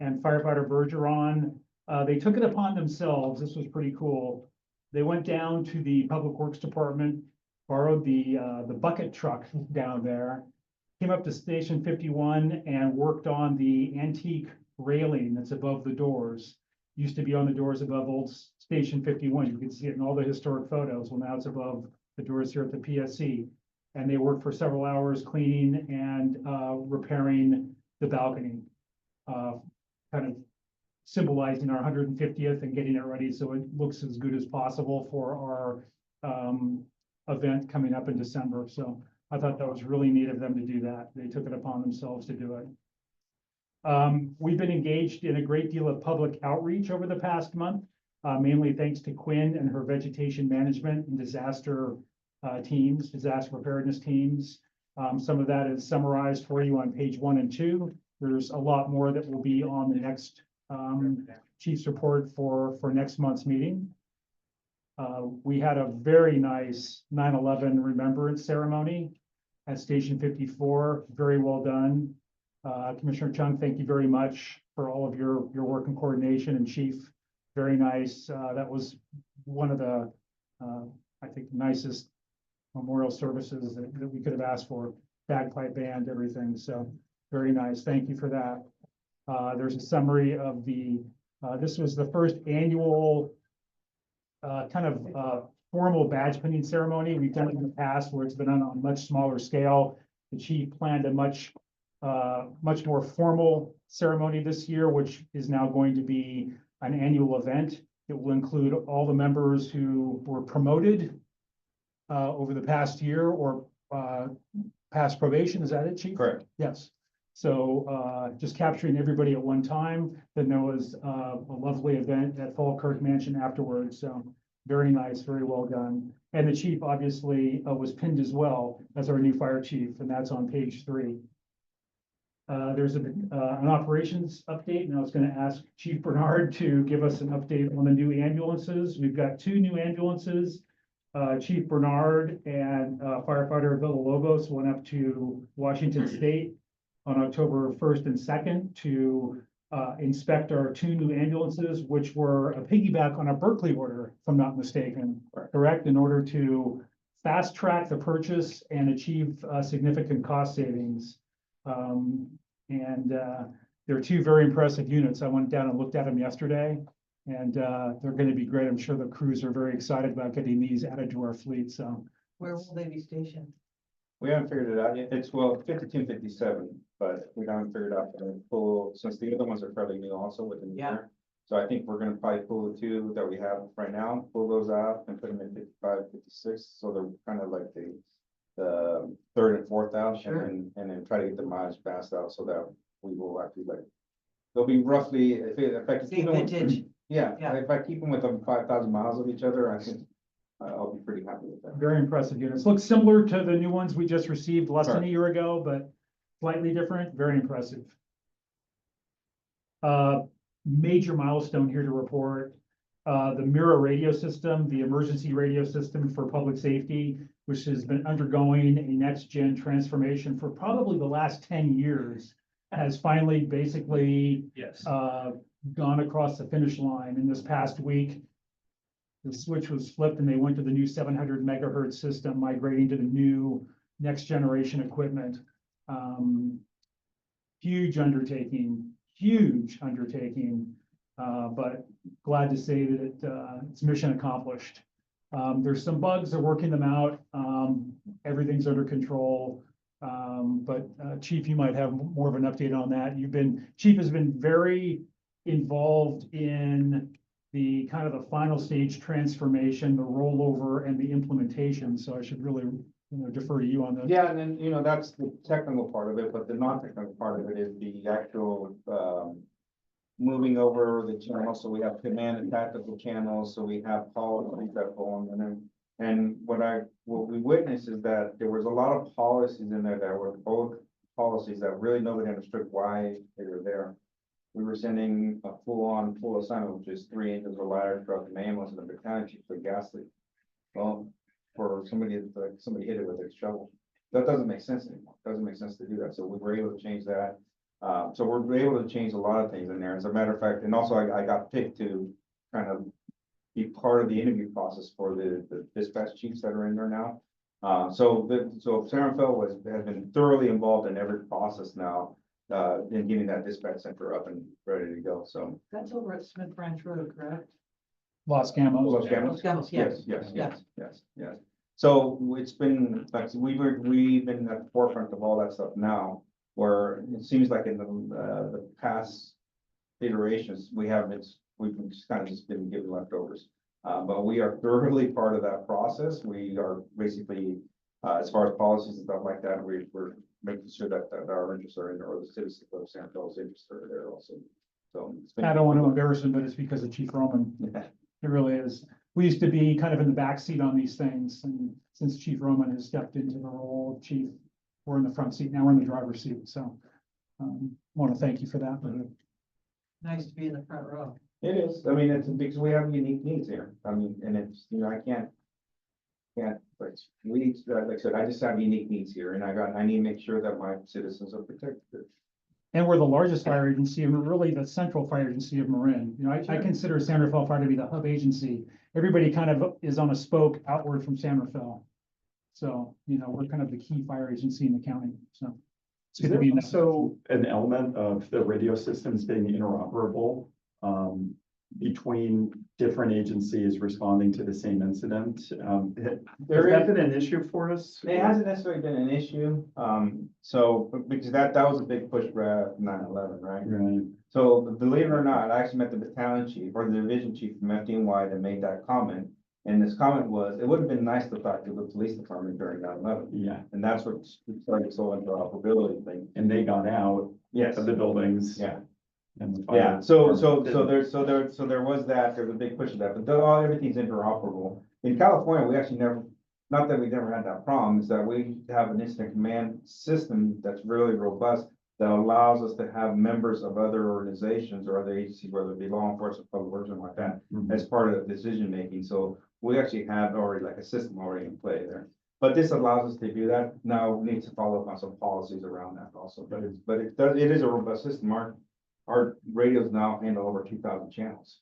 D: and Firefighter Bergeron. They took it upon themselves. This was pretty cool. They went down to the Public Works Department, borrowed the bucket truck down there, came up to Station 51 and worked on the antique railing that's above the doors. Used to be on the doors above old Station 51. You can see it in all the historic photos. Well, now it's above the doors here at the PSC. And they worked for several hours cleaning and repairing the balcony, kind of symbolizing our 150th and getting it ready so it looks as good as possible for our event coming up in December. So I thought that was really neat of them to do that. They took it upon themselves to do it. We've been engaged in a great deal of public outreach over the past month, mainly thanks to Quinn and her vegetation management and disaster teams, disaster preparedness teams. Some of that is summarized for you on page 1 and 2. There's a lot more that will be on the next chief's report for next month's meeting. We had a very nice 9/11 remembrance ceremony at Station 54. Very well done. Commissioner Chung, thank you very much for all of your work and coordination, and Chief, very nice. That was one of the, I think, nicest memorial services that we could have asked for. Bagpipe band, everything. So very nice. Thank you for that. There's a summary of this was the first annual kind of formal badge pinning ceremony. We've done it in the past where it's been on a much smaller scale. The chief planned a much more formal ceremony this year, which is now going to be an annual event. It will include all the members who were promoted over the past year or past probation. Is that it, Chief?
F: Correct.
D: Yes. So just capturing everybody at one time. Then there was a lovely event at Falkirk Mansion afterwards. So very nice, very well done. And the chief obviously was pinned as well as our new fire chief, and that's on page 3. There's an operations update, and I was gonna ask Chief Bernard to give us an update on the new ambulances. We've got 2 new ambulances. Chief Bernard and firefighter Villalobos went up to Washington State on October 1st and 2nd to inspect our 2 new ambulances, which were a piggyback on a Berkeley order, if I'm not mistaken, correct? In order to fast track the purchase and achieve significant cost savings. They're 2 very impressive units. I went down and looked at them yesterday, and they're gonna be great. I'm sure the crews are very excited about getting these added to our fleet, so.
C: Where will they be stationed?
F: We haven't figured it out yet. It's, well, 52, 57, but we haven't figured out the full, since the other ones are fairly new also within the
C: Yeah.
F: year. So I think we're gonna probably pull the 2 that we have right now, pull those out and put them in 55, 56. So they're kind of like the third and fourth out,
C: Sure.
F: and then try to get the mileage passed out so that we will actually like, they'll be roughly, if I can
C: See
F: keep them with-
C: vintage.
F: Yeah,
C: Yeah.
F: if I keep them within 5,000 miles of each other, I think I'll be pretty happy with that.
D: Very impressive units. Look similar to the new ones we just received less than a year ago, but slightly different, very impressive. Major milestone here to report. The Mira radio system, the emergency radio system for public safety, which has been undergoing a next-gen transformation for probably the last 10 years, has finally basically
A: Yes.
D: gone across the finish line in this past week. The switch was flipped and they went to the new 700 megahertz system, migrating to the new next generation equipment. Huge undertaking, but glad to say that it's mission accomplished. There's some bugs, they're working them out. Everything's under control. But Chief, you might have more of an update on that. Chief has been very involved in the kind of the final stage transformation, the rollover and the implementation. So I should really, defer to you on that.
F: Yeah, and then, that's the technical part of it, but the non-technical part of it is the actual, moving over the channel. So we have command and tactical channels, so we have policies that go on, and what we witnessed is that there was a lot of policies in there that were both policies that really nobody understood why they were there. We were sending a full assignment, which is 3 inches of ladder truck and ambulance and a battalion chief for gas leak. Well, for somebody hit it with a shovel. That doesn't make sense anymore. Doesn't make sense to do that. So we were able to change that. So we're able to change a lot of things in there. As a matter of fact, and also I got picked to kind of be part of the interview process for the dispatch chiefs that are in there now. So San Rafael has been thoroughly involved in every process now, in getting that dispatch center up and ready to go. So.
C: That's over at Smith Branch Road, correct?
D: Los Camos.
F: Los Camos?
C: Los Camos, yeah.
F: Yes. So it's been, like, we've been at the forefront of all that stuff now, where it seems like in the past iterations, we've just kind of just been given leftovers. But we are thoroughly part of that process. We are basically, as far as policies and stuff like that, we're making sure that our interests are in there, or the citizens of San Rafael's interests are there also. So.
D: I don't want to embarrass him, but it's because of Chief Roman. It really is. We used to be kind of in the backseat on these things, and since Chief Roman has stepped into the role of chief, we're in the front seat. Now we're in the driver's seat, so want to thank you for that.
C: Nice to be in the front row.
F: It is. I mean, it's because we have unique needs here. I mean, and it's, I can't, like, like I said, I just have unique needs here, and I need to make sure that my citizens are protected.
D: And we're the largest fire agency, and we're really the central fire agency of Marin. I consider San Rafael Fire to be the hub agency. Everybody kind of is on a spoke outward from San Rafael. So, we're kind of the key fire agency in the county, so. It's good to be in that.
E: So an element of the radio systems being interoperable, between different agencies responding to the same incident. Has that been an issue for us?
F: It hasn't necessarily been an issue, because that was a big push for 9/11, right?
E: Right.
F: So believe it or not, I actually met the battalion chief or the division chief from FDNY that made that comment. And this comment was, it would have been nice to talk to the police department during 9/11.
E: Yeah,
F: And that's what started this whole interoperability thing.
E: and they got out
F: Yes.
E: of the buildings.
F: Yeah.
E: And the fire
F: Yeah, so
E: department
F: there was that, there's a big push of that, but everything's interoperable. In California, we actually not that we never had that problem, is that we have an incident command system that's really robust, that allows us to have members of other organizations or other agencies, whether it be law enforcement, public works, something like that, as part of the decision making. So we actually have already like a system already in play there. But this allows us to do that. Now we need to follow up on some policies around that also, but it is a robust system. Our radios now handle over 2,000 channels.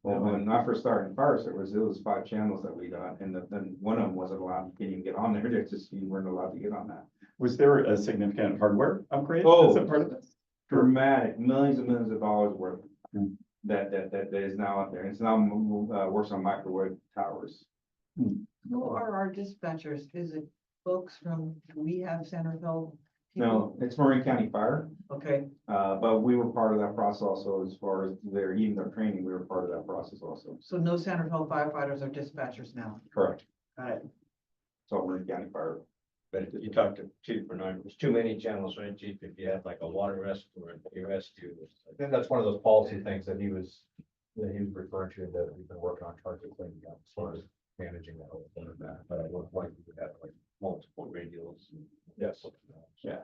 F: Well, when I first started in fire service, it was 5 channels that we got, and then one of them wasn't allowed, you can't even get on there. It's just, you weren't allowed to get on that.
E: Was there a significant hardware upgrade?
F: Oh.
E: As a part of this?
F: Dramatic, millions and millions of dollars worth
E: Hmm.
F: that is now out there. It's now works on microwave towers.
C: Who are our dispatchers? Is it folks from, do we have Centerville? people?
F: No, it's Marin County Fire,
C: Okay,
F: but we were part of that process also as far as even their training, we were part of that process also.
C: so no Centerville firefighters are dispatchers now.
F: Correct.
C: Got it.
F: So Marin County Fire.
G: But if you talk to Chief Bernard, there's too many channels, right, Chief? If you have like a water rescue or a rescue.
J: I think that's one of those policy things that he was referring to, that we've been working on trying to clean up as far as managing that whole thing of that. But I would like to have like
G: Multiple radios.
J: yes.
F: Yeah.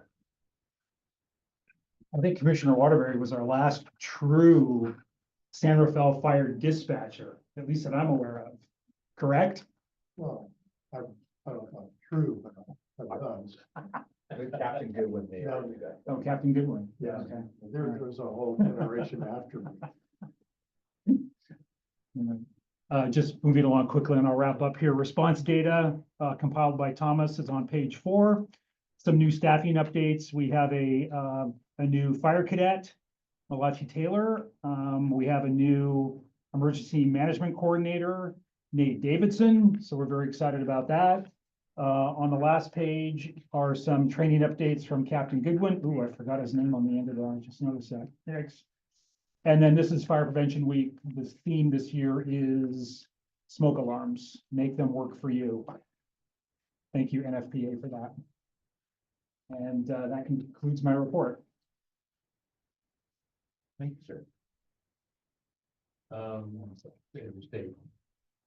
D: I think Commissioner Waterbury was our last true San Rafael fire dispatcher, at least that I'm aware of, correct?
B: Well, I don't know, true, but I've done.
J: I think Captain Goodwin may
B: Yeah.
J: do that.
D: Oh, Captain Goodwin.
B: Yeah.
D: Okay.
B: There was a whole generation after me.
D: Just moving along quickly and I'll wrap up here. Response data compiled by Thomas is on page 4. Some new staffing updates. We have a new fire cadet, Malachi Taylor. We have a new emergency management coordinator, Nate Davidson. So we're very excited about that. On the last page are some training updates from Captain Goodwin. Ooh, I forgot his name on the end of that. I just noticed that. Thanks. And then this is Fire Prevention Week. This theme this year is smoke alarms. Make them work for you. Thank you, NFPA, for that. And that concludes my report.
A: Thank you, sir. It was Dave.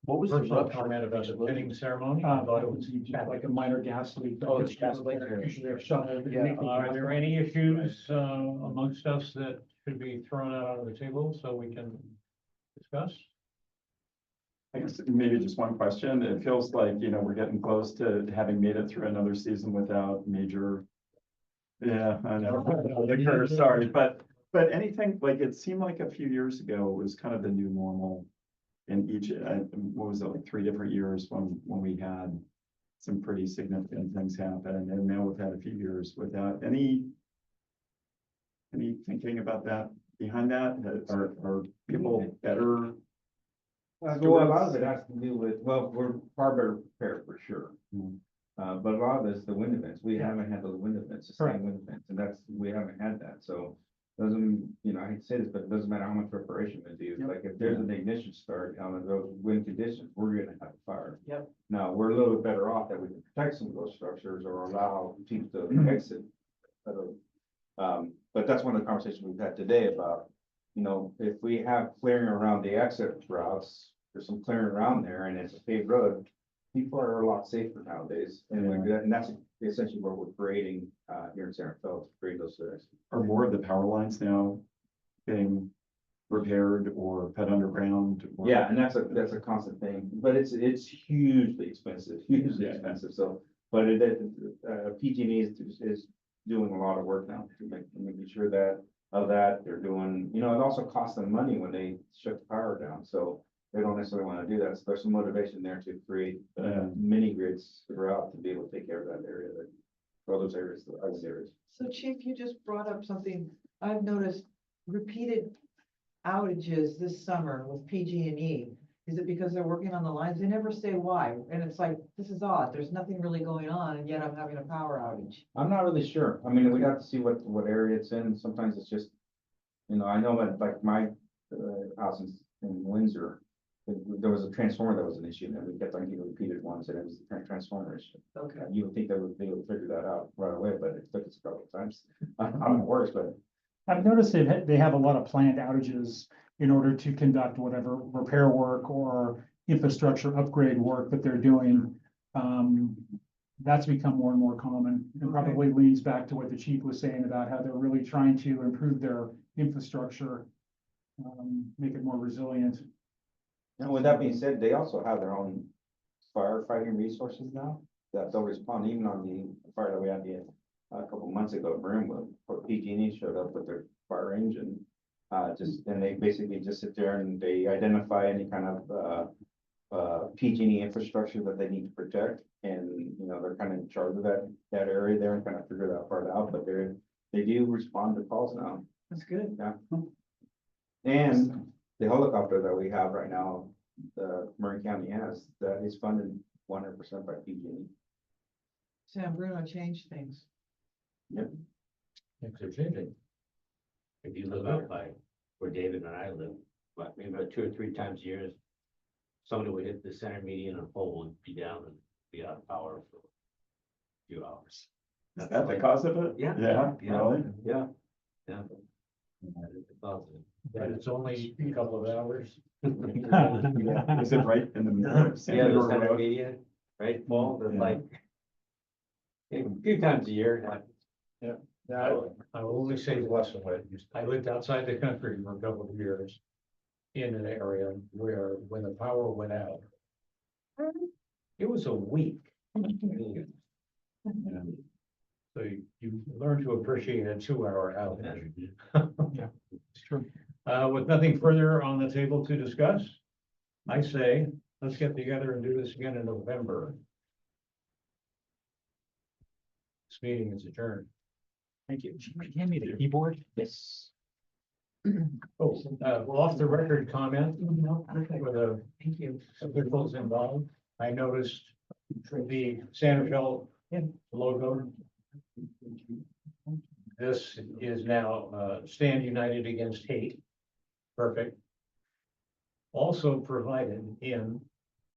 H: What was
A: First
H: the
A: off, comment about the pinning ceremony. I thought it was
D: Like a minor gas leak.
A: Oh, it's gas leak.
D: Usually they're shovel.
H: Yeah.
A: Are there any issues amongst us that should be thrown out on the table so we can discuss?
E: I guess maybe just one question. It feels like, we're getting close to having made it through another season without major. Yeah, I know. The curse, sorry, but anything, like, it seemed like a few years ago, it was kind of the new normal. In each, what was it, like 3 different years when we had some pretty significant things happen, and now we've had a few years without any thinking about that behind that. Are people better?
F: Well, a lot of it has to do with, well, we're far better prepared for sure.
E: Mm.
F: But a lot of it's the wind events. We haven't had those wind events, the
D: Correct.
F: same wind events, and we haven't had that, so. Doesn't, I hate to say this, but it doesn't matter how much preparation we do.
D: Yep.
F: Like if there's an ignition start on those wind conditions, we're gonna have a fire.
C: Yep.
F: Now, we're a little bit better off that we can protect some of those structures or allow people to exit. But that's one of the conversations we've had today about, if we have clearing around the exit routes, there's some clearing around there and it's a paved road, people are a lot safer nowadays. And that's essentially what we're creating here in San Rafael, to create those areas.
E: Are more of the power lines now being repaired or put underground? or-
F: Yeah, and that's a constant thing, but it's hugely expensive,
E: Yeah.
F: expensive, so, but PG&E is doing a lot of work now to making sure that they're doing, it also costs them money when they shut the power down, so they don't necessarily want to do that, so there's some motivation there to create mini grids throughout to be able to take care of that area, or those areas, the other areas.
C: So Chief, you just brought up something, I've noticed repeated outages this summer with PG&E. Is it because they're working on the lines? They never say why, and it's like, this is odd, there's nothing really going on, and yet I'm having a power outage.
F: I'm not really sure. I mean, we have to see what area it's in. Sometimes it's just, I know that like my house in Windsor, there was a transformer that was an issue, and we kept on getting repeated ones, and it was the transformer issue.
C: Okay.
F: You would think they would figure that out right away, but it took us a couple of times. I'm worse, but
D: I've noticed they have a lot of planned outages in order to conduct whatever repair work or infrastructure upgrade work that they're doing. that's become more and more common and probably leads back to what the chief was saying about how they're really trying to improve their infrastructure, make it more resilient.
F: And with that being said, they also have their own firefighting resources now that they'll respond even on the fire that we had a couple months ago, Broomwood, where PG&E showed up with their fire engine. And they basically just sit there and they identify any kind of PG&E infrastructure that they need to protect. And, you know, they're kind of in charge of that area there and kind of figure that part out, but they do respond to calls now.
C: That's good.
F: Yeah. And the helicopter that we have right now, the Marin County has, that is funded 100% by PG&E.
C: San Bruno changed things.
A: Things are changing.
G: If you live out by where David and I live, but maybe about 2 or 3 times a year, somebody would hit the center median and pole and be down and be out of power for a few hours.
E: Is that the cause of it?
G: Yeah.
E: Yeah,
G: Yeah.
E: really?
G: Yeah. Yeah. That is the cause of it.
A: But it's only a couple of hours.
E: Is it right in the middle of San
G: Yeah, the
E: Pedro
G: center
E: Road?
G: median, right, Paul, that's
E: Yeah.
G: like a few times a year, like,
A: I will only say less than what it used. I lived outside the country for a couple of years in an area where when the power went out, it was a week. So you learn to appreciate a 2-hour outage.
D: It's true.
A: With nothing further on the table to discuss, I say, let's get together and do this again in November. This meeting is adjourned.
D: Thank you. Hand me the keyboard.
A: Yes. Oh, well, off the record comment
C: No, perfect.
A: for the
C: Thank you.
A: officials involved. I noticed the Santerville logo. This is now Stand United Against Hate. Perfect. Also provided in